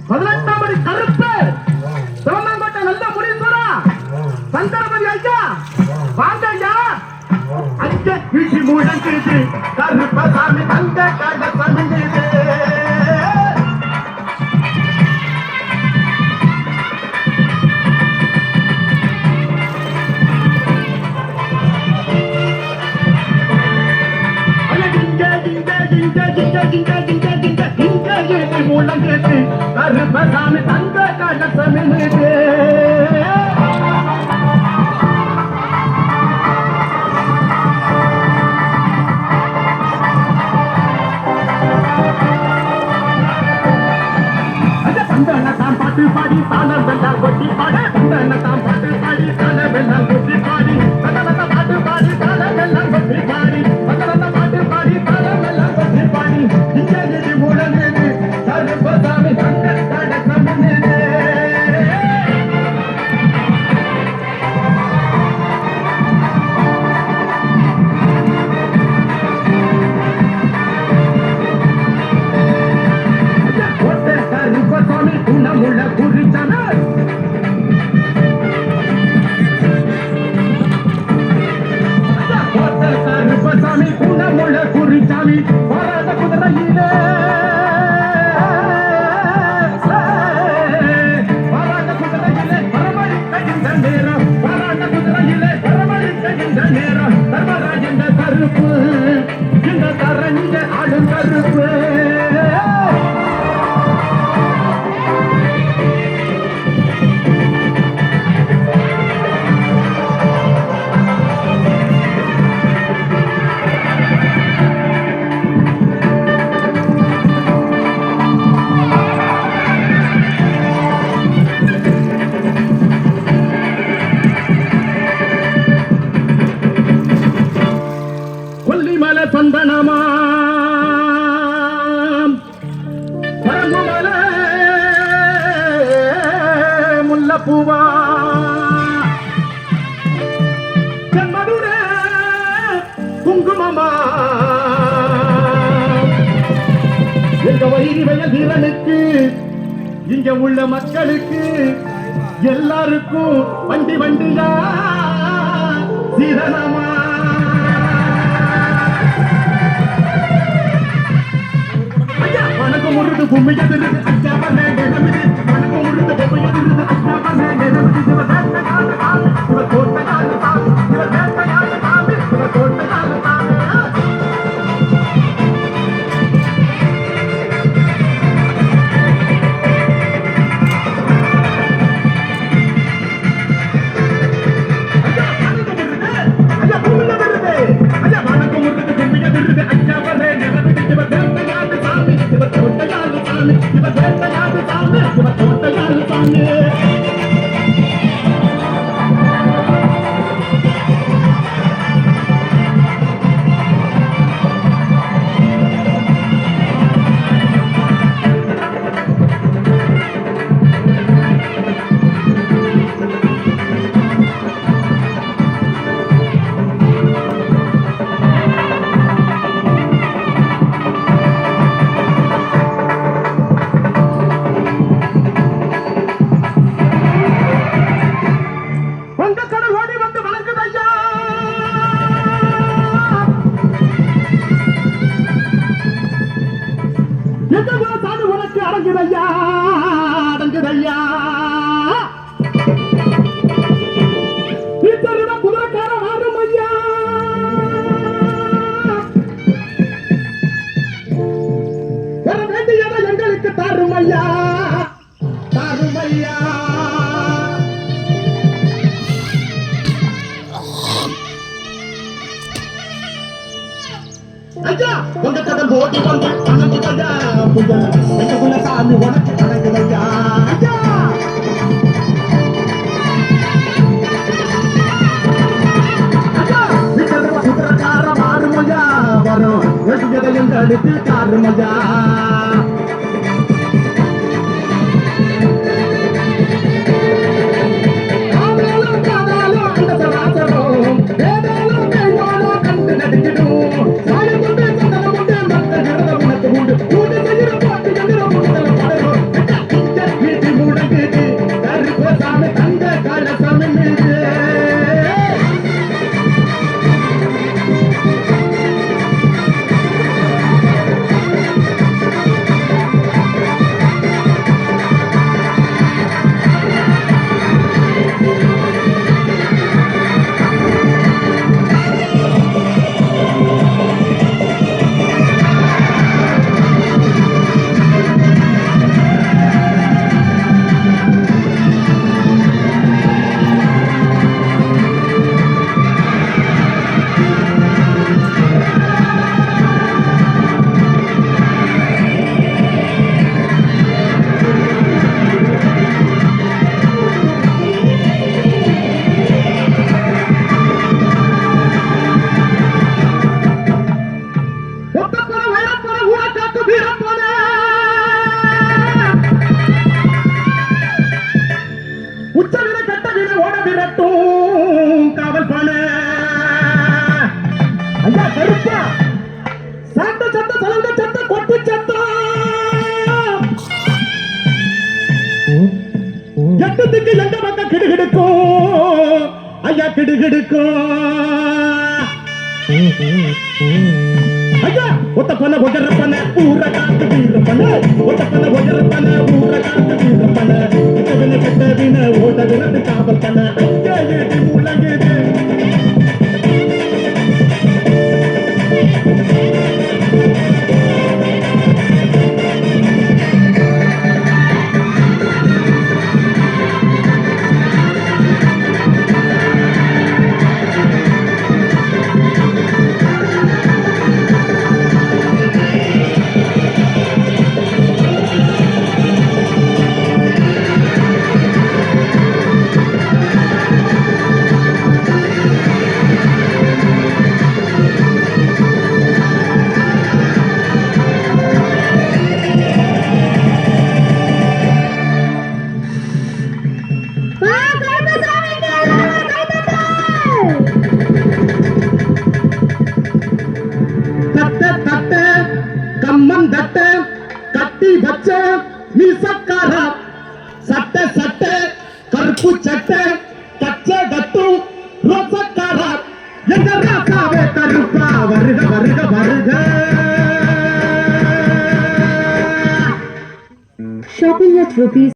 18ஆம் படி கருப்பு சிவந்தாங்கோட்டை நல்ல முனீஸ்வரா சங்கரபதி ஐயா வாங்க ஐயா. அங்க வீசி முழங்குது கருப்பசாமி தங்க கலசமிது. முழங்குது கருப்பசாமி தங்க கலசமிது. பாடி தாளம் வெள்ளம் கொட்டி பாடு தாம் பாட்டு பாடி தாளம் வெள்ளம் கொட்டி பாடி பகலத்த பாட்டு பாடி தாளம் வெள்ளம் கொட்டி பாடி பகலத்த பாட்டு பாடி தாளம் வெள்ளம் கொட்டி பாடி இங்கே முழங்குது கருப்பசாமி தங்க கலசமிது. முள்ள குறிச்சான கருப்பசாமி குணமுள்ள குறிச்சாமி போராட்ட குதிரையிலே போராட்ட குதிரையிலே பரமளிக்கின்ற நேரம் போராட்ட குதிரையிலே பரமளிக்கின்ற நேரம் தர்மராஜ் என்ற கருப்பு இந்த தரஞ்ச ஆளும் கருப்பு. சந்தனமாம் பரம்புமல முல்லப்பூவா மதுர குங்குமமா எங்க வயிறு வயல் வீரனுக்கு இங்க உள்ள மக்களுக்கு எல்லாருக்கும் வண்டி வண்டியா சீதனமா. முருது பொம்மை எதிர்த்து அச்சாப நேரமிது மனக்கு முருது பொம்மை எதிர்த்து அச்சாப நேரமிது. இவ வேட்ட கால காமி இவ தோட்ட கால காமி இவ வேட்ட கால காமி இவ தோட்ட கால காமி. ஐயா பொம்மை எதிர்த்து ஐயா மனக்கு முருது பொம்மை எதிர்த்து அச்சாப நேரமிது இவ வேட்ட கால காமி இவ தோட்ட கால காமி இவ வேட்ட கால காமி இவ தோட்ட கால காமி. உனக்கு அடங்குதையா அடங்குதையா குதிரைக்கார ஆறும் ஐயா. வர வேண்டியதை எங்களுக்கு தாரும் ஐயா தாரும் ஐயா. ஐயா உங்க கடன் போட்டி வந்து அணங்குதையா புஜா எங்களுக்குள்ள சாமி உனக்கு அணங்குதையா. ஐயா ஐயா விக்கிறவ குதிரைக்கார மாறுமையா வரும் வெட்டியதை எங்களுக்கு காருமையா. சட்டத்துக்கு எங்க பக்கம் கிடுகிடுக்கும் ஐயா கிடுகிடுக்கும் ஐயா ஒத்த பண்ண ஒஜர பண்ண ஊர காத்து வீர பண்ண ஒத்த பண்ண ஒஜர பண்ண ஊர காத்து வீர பண்ண கெட்டவின ஓட்ட வினத்து காவல் பண்ண ஐயா ஏடி முழங்குது கம்மன் தட்ட கட்டி வச்ச மீசக்கார சட்ட சட்ட கருப்பு சட்ட கச்ச கட்டு ரோசக்கார எங்க ராசாவே கருப்பா வருக வருக வருக Shopping at rupees